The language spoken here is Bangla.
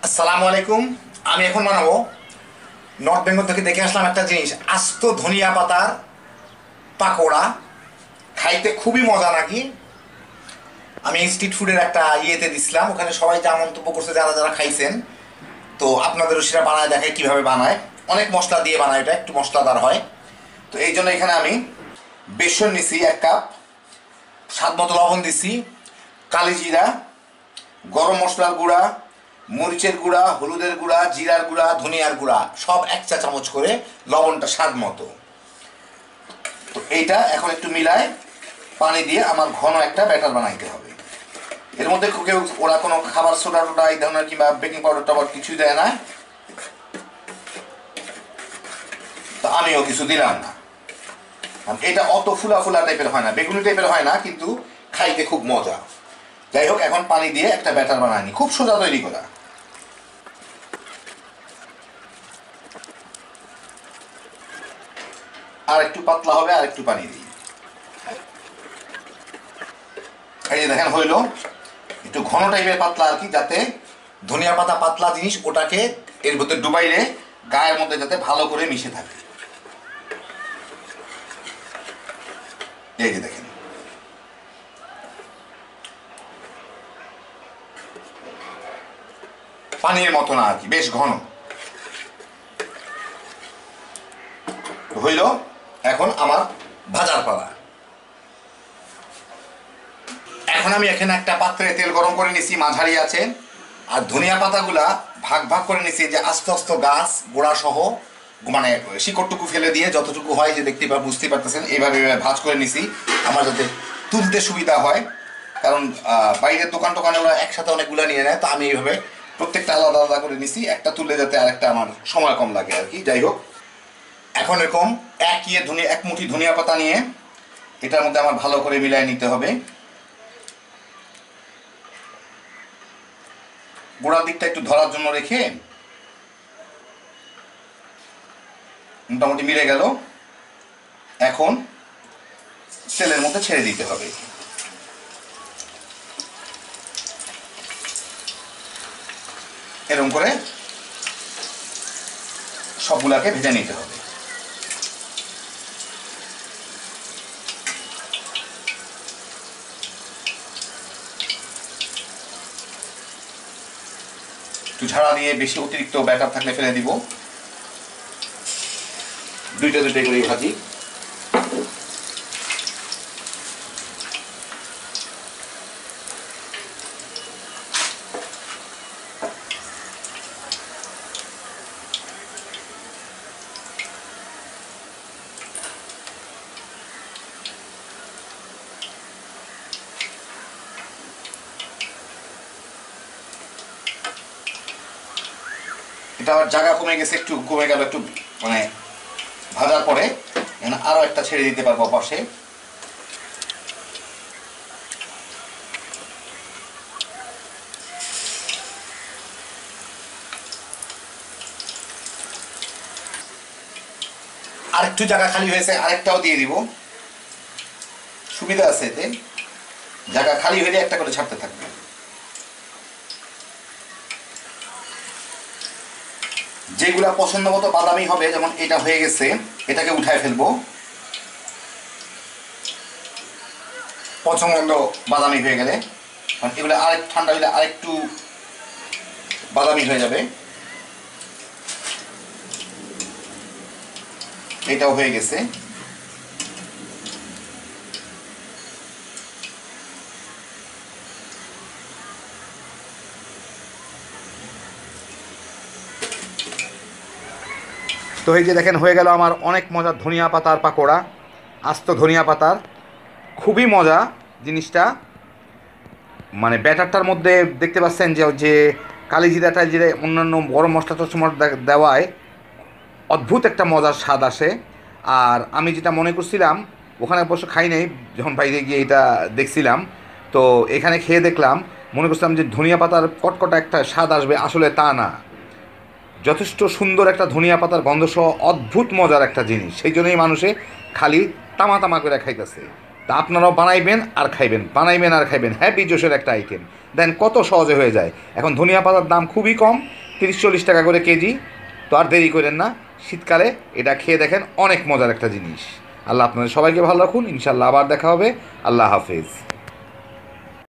আসসালামু আলাইকুম। আমি এখন বানাবো নর্থ বেঙ্গল থেকে দেখে আসলাম একটা জিনিস, আস্ত ধনিয়া পাতার পাকোড়া। খাইতে খুবই মজা নাকি। আমি স্ট্রিট ফুডের একটা ইয়েতে দিছিলাম, ওখানে সবাই যা মন্তব্য করছে যারা যারা খাইছেন, তো আপনাদেরও সেটা বানায় দেখায় কিভাবে বানায়। অনেক মশলা দিয়ে বানায়, এটা একটু মশলাদার হয়। তো এই জন্য এখানে আমি বেসন নিছি 1 কাপ, স্বাদ মতো লবণ দিছি, কালি জিরা, গরম মশলার গুঁড়া, মরিচের গুঁড়া, হলুদের গুঁড়া, জিরার গুঁড়া, ধনিয়ার গুঁড়া সব 1 চা চামচ করে, লবণটা স্বাদ মতো। তো এইটা এখন একটু মিলায় পানি দিয়ে আমার ঘন একটা ব্যাটার বানাইতে হবে। এর মধ্যে কেউ ওরা কোনো খাবার সোডা টোডা এই ধরনের কিংবা বেকিং পাউডার টাউডার কিছুই দেয় না, তো আমিও কিছু দিলাম না। এটা অত ফুলা ফুলা টাইপের হয় না, বেগুনি টাইপের হয় না, কিন্তু খাইতে খুব মজা। যাই হোক, এখন পানি দিয়ে একটা ব্যাটার বানাইনি, খুব সোজা তৈরি করা। আর একটু পাতলা হবে, আর একটু পানি দিই। এই যে দেখেন হইল একটু ঘন টাইপের পাতলা আর কি, যাতে ধনিয়া পাতা পাতলা জিনিস, ওটাকে এর ভিতরে ডুবাইলে গায়ের মধ্যে যাতে ভালো করে মিশে থাকে। এই যে দেখেন, পানির মতো না আর কি, বেশ ঘন হইল। এখন আমার ভাজার পালা। এখন আমি এখানে একটা পাত্রে তেল গরম করে নিছি, মাঝারি আছে। আর ধনিয়া পাতাগুলা ভাগ ভাগ করে নিছি, যে আস্তে আস্তে গাছ গোড়া সহ, মানে শিকড়টুকু ফেলে দিয়ে যতটুকু হয়, যে দেখতে বুঝতে পারতেছেন, এইভাবে ভাজ করে নিছি আমার যাতে তুলতে সুবিধা হয়। কারণ বাইরের দোকান টোকানে ওরা একসাথে অনেকগুলো নিয়ে নেয়, তো আমি এইভাবে প্রত্যেকটা আলাদা আলাদা করে নিছি, একটা তুললে যাতে আরেকটা আমার সময় কম লাগে আর কি। যাই হোক, এখন এরকম এক মুঠি ধনিয়া পাতা নিয়ে এটার মধ্যে আমার ভালো করে মিলাই নিতে হবে। গোড়ার দিকটা একটু ধরার জন্য রেখে মোটামুটি মিলে গেল। এখন তেলের মধ্যে ছেড়ে দিতে হবে। এরকম করে সবগুলাকে ভেজে নিতে হবে। একটু ঝাড়া দিয়ে, বেশি অতিরিক্ত ব্যাটার থাকলে ফেলে দিব। দুইটা দুইটাই করে ভাজি। এটা আবার জায়গা কমে গেছে, একটু কমে গেল, একটু মানে ভাজার পরে আরো একটা ছেড়ে দিতে পারবো পাশে। আরেকটু জায়গা খালি হয়েছে, আরেকটাও দিয়ে দিব, সুবিধা আছে এতে। জায়গা খালি হলে একটা করে ছাড়তে থাকবে। যেগুলা পছন্দ মতো বাদামি হবে, যেমন এটা হয়ে গেছে, এটাকে উঠায় ফেলবো। পছন্দ বাদামি হয়ে গেলে, এগুলো আরেক ঠান্ডা হলে আরেকটু বাদামি হয়ে যাবে। এটাও হয়ে গেছে। তো এই যে দেখেন হয়ে গেল আমার অনেক মজার ধনিয়া পাতার পাকোড়া, আস্ত ধনিয়া পাতার। খুবই মজা জিনিসটা। মানে ব্যাটারটার মধ্যে দেখতে পাচ্ছেন যে যে কালি জিরাটা, জিরে, অন্যান্য গরম মশলা টশলা দেওয়ায় অদ্ভুত একটা মজার স্বাদ আসে। আর আমি যেটা মনে করছিলাম, ওখানে অবশ্য খাই নাই, যখন বাইরে গিয়ে এটা দেখছিলাম, তো এখানে খেয়ে দেখলাম, মনে করছিলাম যে ধনিয়া পাতার কটকটা একটা স্বাদ আসবে, আসলে তা না। যথেষ্ট সুন্দর একটা ধনিয়া পাতার গন্ধ সহ অদ্ভুত মজার একটা জিনিস। সেই জন্যই মানুষে খালি তামা তামা করে খাইতেছে। তা আপনারাও বানাইবেন আর খাইবেন, বানাইবেন আর খাইবেন। হ্যাপি জোশের একটা আইটেম। দেন কত সহজে হয়ে যায়। এখন ধনিয়া পাতার দাম খুবই কম, 30-40 টাকা করে কেজি। তো আর দেরি করেন না, শীতকালে এটা খেয়ে দেখেন, অনেক মজার একটা জিনিস। আল্লাহ আপনাদের সবাইকে ভালো রাখুন, ইনশাল্লাহ আবার দেখা হবে। আল্লাহ হাফেজ।